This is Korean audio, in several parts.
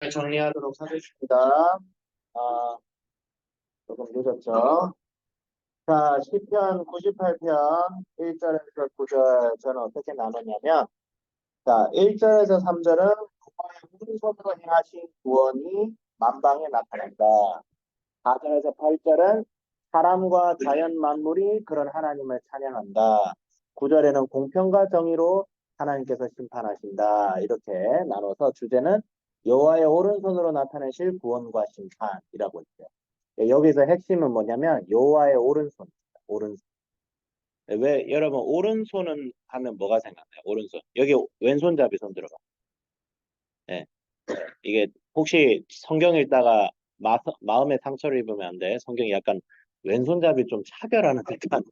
정리하도록 하겠습니다. 아, 조금 늦었죠? 자, 시편 98편 1절에서 9절 저는 어떻게 나누냐면, 자, 1절에서 3절은 여호와의 오른손으로 행하신 구원이 만방에 나타난다. 4절에서 8절은 사람과 자연 만물이 그런 하나님을 찬양한다. 9절에는 공평과 정의로 하나님께서 심판하신다. 이렇게 나눠서 주제는 여호와의 오른손으로 나타내실 구원과 심판이라고 했죠. 여기서 핵심은 뭐냐면 여호와의 오른손입니다. 오른손. 왜 여러분 오른손은 하면 뭐가 생각나요? 오른손. 여기 왼손잡이 손 들어가. 예. 이게 혹시 성경 읽다가 마음의 상처를 입으면 안 돼. 성경이 약간 왼손잡이 좀 차별하는 듯한.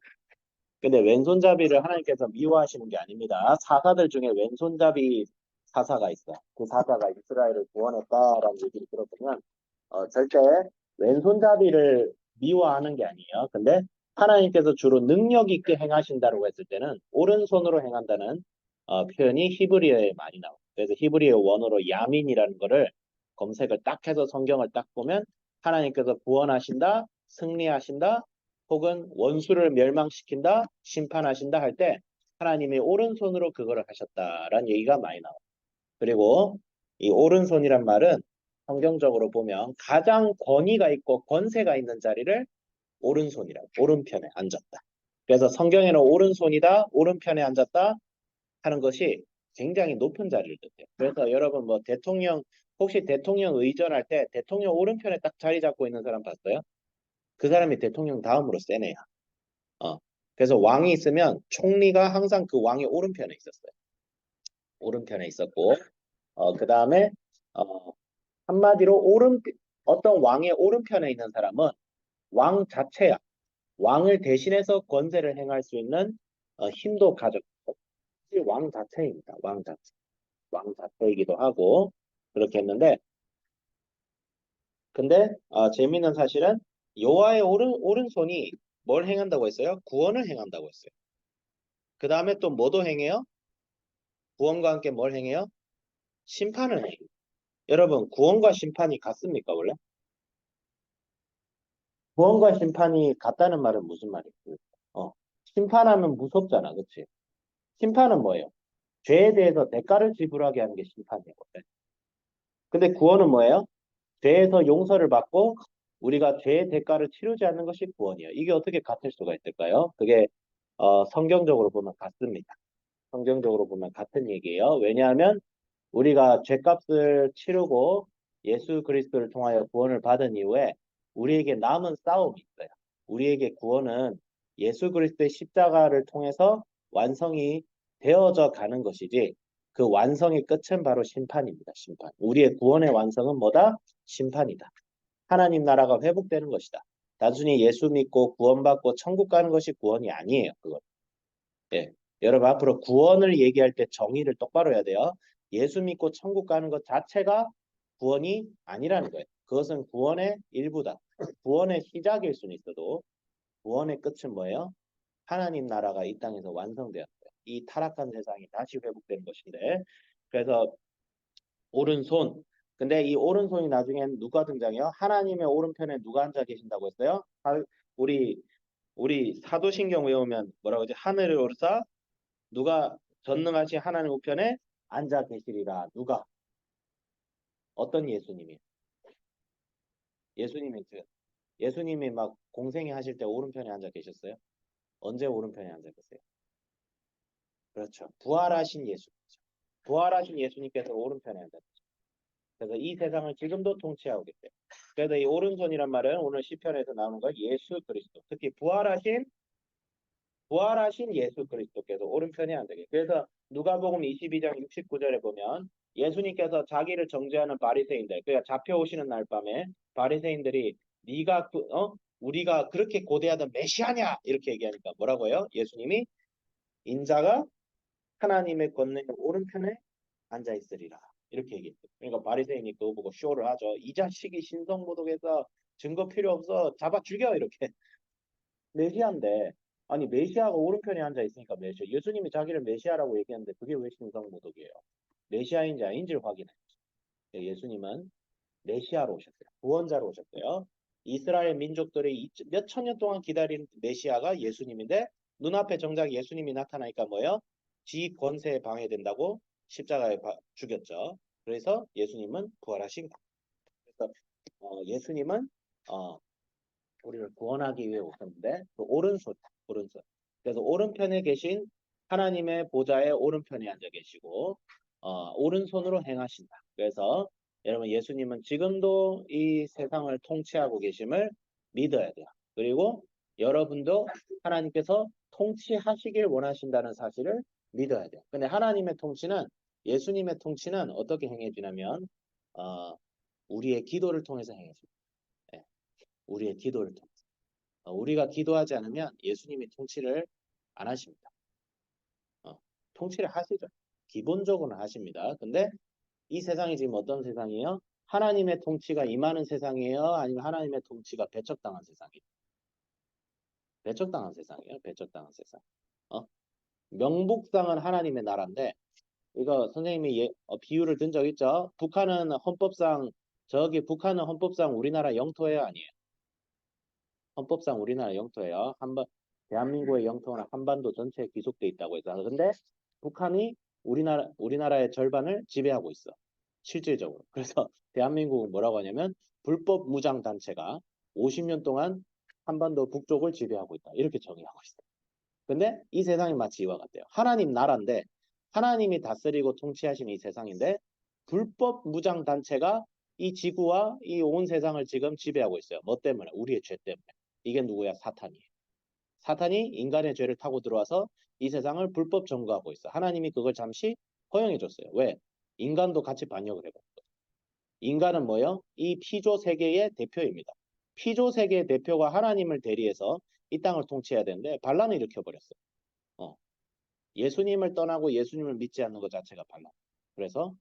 근데 왼손잡이를 하나님께서 미워하시는 게 아닙니다. 사사들 중에 왼손잡이 사사가 있어. 그 사사가 이스라엘을 구원했다라는 얘기를 들어보면 절대 왼손잡이를 미워하는 게 아니에요. 근데 하나님께서 주로 능력 있게 행하신다고 했을 때는 오른손으로 행한다는 표현이 히브리어에 많이 나와요. 그래서 히브리어 원어로 야민이라는 거를 검색을 딱 해서 성경을 딱 보면 하나님께서 구원하신다, 승리하신다, 혹은 원수를 멸망시킨다, 심판하신다 할 때 하나님이 오른손으로 그거를 하셨다라는 얘기가 많이 나와요. 그리고 이 오른손이란 말은 성경적으로 보면 가장 권위가 있고 권세가 있는 자리를 오른손이라고, 오른편에 앉았다. 그래서 성경에는 오른손이다, 오른편에 앉았다 하는 것이 굉장히 높은 자리를 뜻해요. 그래서 여러분 뭐 대통령, 혹시 대통령 의전할 때 대통령 오른편에 딱 자리 잡고 있는 사람 봤어요? 그 사람이 대통령 다음으로 센 애야. 어. 그래서 왕이 있으면 총리가 항상 그 왕의 오른편에 있었어요. 오른편에 있었고, 그 다음에, 어, 한마디로 어떤 왕의 오른편에 있는 사람은 왕 자체야. 왕을 대신해서 권세를 행할 수 있는 힘도 가졌고, 왕 자체입니다. 왕 자체. 왕 자체이기도 하고, 그렇게 했는데, 근데 재미있는 사실은 여호와의 오른손이 뭘 행한다고 했어요? 구원을 행한다고 했어요. 그 다음에 또 뭐도 행해요? 구원과 함께 뭘 행해요? 심판을 해요. 여러분, 구원과 심판이 같습니까, 원래? 구원과 심판이 같다는 말은 무슨 말이에요? 심판하면 무섭잖아, 그치? 심판은 뭐예요? 죄에 대해서 대가를 지불하게 하는 게 심판이에요. 근데 구원은 뭐예요? 죄에서 용서를 받고 우리가 죄의 대가를 치르지 않는 것이 구원이에요. 이게 어떻게 같을 수가 있을까요? 그게 성경적으로 보면 같습니다. 성경적으로 보면 같은 얘기예요. 왜냐하면 우리가 죄값을 치르고 예수 그리스도를 통하여 구원을 받은 이후에 우리에게 남은 싸움이 있어요. 우리에게 구원은 예수 그리스도의 십자가를 통해서 완성이 되어져 가는 것이지 그 완성의 끝은 바로 심판입니다. 심판. 우리의 구원의 완성은 뭐다? 심판이다. 하나님 나라가 회복되는 것이다. 단순히 예수 믿고 구원받고 천국 가는 것이 구원이 아니에요. 그건. 예. 여러분 앞으로 구원을 얘기할 때 정의를 똑바로 해야 돼요. 예수 믿고 천국 가는 것 자체가 구원이 아니라는 거예요. 그것은 구원의 일부다. 구원의 시작일 수는 있어도 구원의 끝은 뭐예요? 하나님 나라가 이 땅에서 완성되었어요. 이 타락한 세상이 다시 회복되는 것인데 그래서 오른손. 근데 이 오른손이 나중엔 누가 등장해요? 하나님의 오른편에 누가 앉아 계신다고 했어요? 우리 우리 사도신경 외우면 뭐라고 하지? 하늘을 오르사 누가 전능하신 하나님 우편에 앉아 계시리라. 누가? 어떤 예수님이? 예수님이 예수님이 막 공생애 하실 때 오른편에 앉아 계셨어요? 언제 오른편에 앉아 계세요? 그렇죠. 부활하신 예수님이죠. 부활하신 예수님께서 오른편에 앉아 계세요. 그래서 이 세상을 지금도 통치하고 계세요. 그래서 이 오른손이란 말은 오늘 시편에서 나오는 거 예수 그리스도. 특히 부활하신 예수 그리스도께서 오른편에 앉아 계세요. 그래서 누가복음 22장 69절에 보면 예수님께서 자기를 정죄하는 바리새인들, 그러니까 잡혀오시는 날 밤에 바리새인들이 네가 우리가 그렇게 고대하던 메시아냐 이렇게 얘기하니까 뭐라고 해요? 예수님이 인자가 하나님의 권능의 오른편에 앉아 있으리라 이렇게 얘기했어요. 그러니까 바리새인이 그거 보고 쇼를 하죠. 이 자식이 신성모독해서 증거 필요 없어 잡아 죽여 이렇게. 메시아인데 아니 메시아가 오른편에 앉아 있으니까 메시아. 예수님이 자기를 메시아라고 얘기하는데 그게 왜 신성모독이에요? 메시아인지 아닌지를 확인해. 예수님은 메시아로 오셨어요. 구원자로 오셨어요. 이스라엘 민족들이 몇 천 년 동안 기다린 메시아가 예수님인데 눈앞에 정작 예수님이 나타나니까 뭐예요? 지 권세에 방해된다고 십자가에 죽였죠. 그래서 예수님은 부활하신 거. 그래서 예수님은 어, 우리를 구원하기 위해 오셨는데 그 오른손. 그래서 오른편에 계신 하나님의 보좌의 오른편에 앉아 계시고 오른손으로 행하신다. 그래서 여러분 예수님은 지금도 이 세상을 통치하고 계심을 믿어야 돼요. 그리고 여러분도 하나님께서 통치하시길 원하신다는 사실을 믿어야 돼요. 근데 하나님의 통치는 예수님의 통치는 어떻게 행해지냐면 어, 우리의 기도를 통해서 행해집니다. 예, 우리의 기도를 통해서. 우리가 기도하지 않으면 예수님이 통치를 안 하십니다. 통치를 하시죠. 기본적으로는 하십니다. 근데 이 세상이 지금 어떤 세상이에요? 하나님의 통치가 임하는 세상이에요? 아니면 하나님의 통치가 배척당한 세상이에요? 배척당한 세상이에요. 배척당한 세상. 명복상은 하나님의 나라인데 이거 선생님이 비유를 든 적 있죠? 북한은 헌법상 우리나라 영토예요? 아니에요? 헌법상 우리나라 영토예요. 대한민국의 영토는 한반도 전체에 귀속돼 있다고 해서. 근데 북한이 우리나라의 절반을 지배하고 있어. 실질적으로. 그래서 대한민국은 뭐라고 하냐면 불법 무장 단체가 50년 동안 한반도 북쪽을 지배하고 있다. 이렇게 정의하고 있어. 근데 이 세상이 마치 이와 같대요. 하나님 나라인데 하나님이 다스리고 통치하시는 이 세상인데 불법 무장 단체가 이 지구와 이 온 세상을 지금 지배하고 있어요. 뭐 때문에? 우리의 죄 때문에. 이게 누구야? 사탄이에요. 사탄이 인간의 죄를 타고 들어와서 이 세상을 불법 점거하고 있어. 하나님이 그걸 잠시 허용해 줬어요. 왜? 인간도 같이 반역을 해봤거든. 인간은 뭐예요? 이 피조 세계의 대표입니다. 피조 세계의 대표가 하나님을 대리해서 이 땅을 통치해야 되는데 반란을 일으켜버렸어요. 어, 예수님을 떠나고 예수님을 믿지 않는 것 자체가 반란. 그래서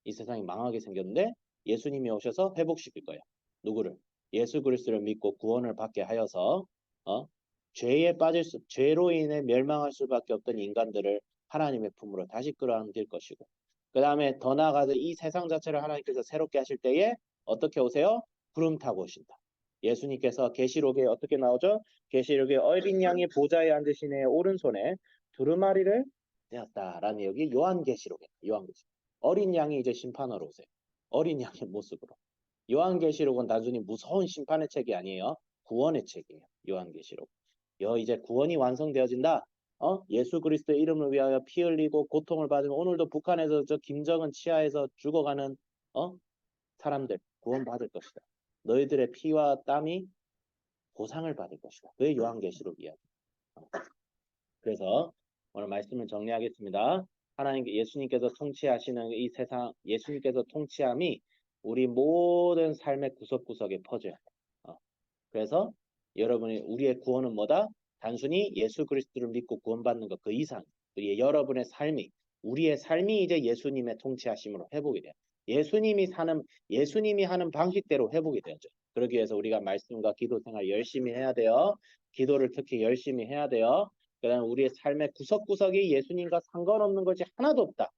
이 세상이 망하게 생겼는데 예수님이 오셔서 회복시킬 거야. 누구를? 예수 그리스도를 믿고 구원을 받게 하여서 죄로 인해 멸망할 수밖에 없던 인간들을 하나님의 품으로 다시 끌어안길 것이고 그 다음에 더 나아가서 이 세상 자체를 하나님께서 새롭게 하실 때에 어떻게 오세요? 구름 타고 오신다. 예수님께서 계시록에 어떻게 나오죠? 계시록에 어린 양이 보좌에 앉으신 의 오른손에 두루마리를 되었다라는 여기 요한계시록이에요. 요한계시록. 어린 양이 이제 심판하러 오세요. 어린 양의 모습으로. 요한계시록은 단순히 무서운 심판의 책이 아니에요. 구원의 책이에요. 요한계시록. 이제 구원이 완성되어진다. 예수 그리스도의 이름을 위하여 피 흘리고 고통을 받으면 오늘도 북한에서 저 김정은 치하에서 죽어가는 사람들 구원받을 것이다. 너희들의 피와 땀이 보상을 받을 것이다. 그게 요한계시록 이야기. 그래서 오늘 말씀을 정리하겠습니다. 예수님께서 통치하시는 이 세상, 예수님께서 통치함이 우리 모든 삶의 구석구석에 퍼져요. 그래서 우리의 구원은 뭐다? 단순히 예수 그리스도를 믿고 구원받는 것 그 이상, 여러분의 삶이, 우리의 삶이 이제 예수님의 통치하심으로 회복이 돼요. 예수님이 하는 방식대로 회복이 되죠. 그러기 위해서 우리가 말씀과 기도 생활 열심히 해야 돼요. 기도를 특히 열심히 해야 돼요. 그다음에 우리의 삶의 구석구석이 예수님과 상관없는 것이 하나도 없다.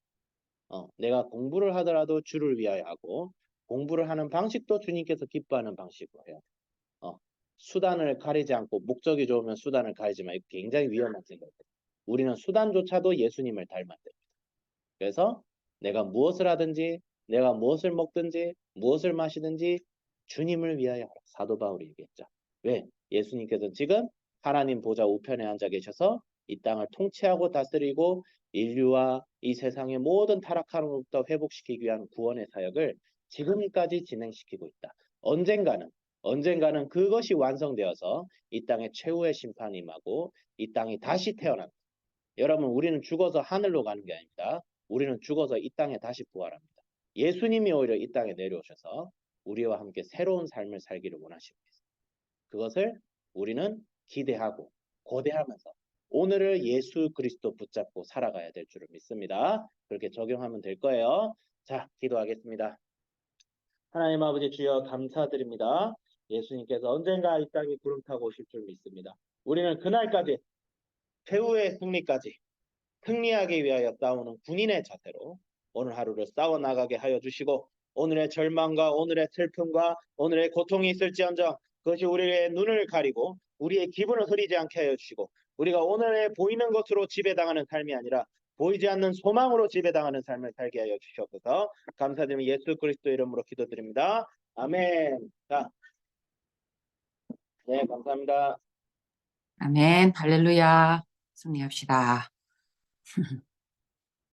내가 공부를 하더라도 주를 위하여 하고 공부를 하는 방식도 주님께서 기뻐하는 방식으로 해야 돼. 수단을 가리지 않고 목적이 좋으면 수단을 가리지만 이거 굉장히 위험한 생각이에요. 우리는 수단조차도 예수님을 닮아야 됩니다. 그래서 내가 무엇을 하든지 내가 무엇을 먹든지 무엇을 마시든지 주님을 위하여 하라. 사도 바울이 얘기했죠. 왜? 예수님께서 지금 하나님 보좌 우편에 앉아 계셔서 이 땅을 통치하고 다스리고 인류와 이 세상의 모든 타락함을 부터 회복시키기 위한 구원의 사역을 지금까지 진행시키고 있다. 언젠가는 그것이 완성되어서 이 땅에 최후의 심판이 임하고 이 땅이 다시 태어납니다. 여러분, 우리는 죽어서 하늘로 가는 게 아닙니다. 우리는 죽어서 이 땅에 다시 부활합니다. 예수님이 오히려 이 땅에 내려오셔서 우리와 함께 새로운 삶을 살기를 원하시고 있습니다. 그것을 우리는 기대하고 고대하면서 오늘을 예수 그리스도 붙잡고 살아가야 될 줄을 믿습니다. 그렇게 적용하면 될 거예요. 자, 기도하겠습니다. 하나님 아버지 주여 감사드립니다. 예수님께서 언젠가 이 땅에 구름 타고 오실 줄 믿습니다. 우리는 그날까지 최후의 승리까지 승리하기 위하여 싸우는 군인의 자세로 오늘 하루를 싸워나가게 하여 주시고 오늘의 절망과 오늘의 슬픔과 오늘의 고통이 있을지언정 그것이 우리의 눈을 가리고 우리의 기분을 흐리지 않게 하여 주시고 우리가 오늘의 보이는 것으로 지배당하는 삶이 아니라 보이지 않는 소망으로 지배당하는 삶을 살게 하여 주시옵소서. 감사드리며 예수 그리스도 이름으로 기도드립니다. 아멘. 자, 네, 감사합니다. 아멘. 할렐루야. 승리합시다.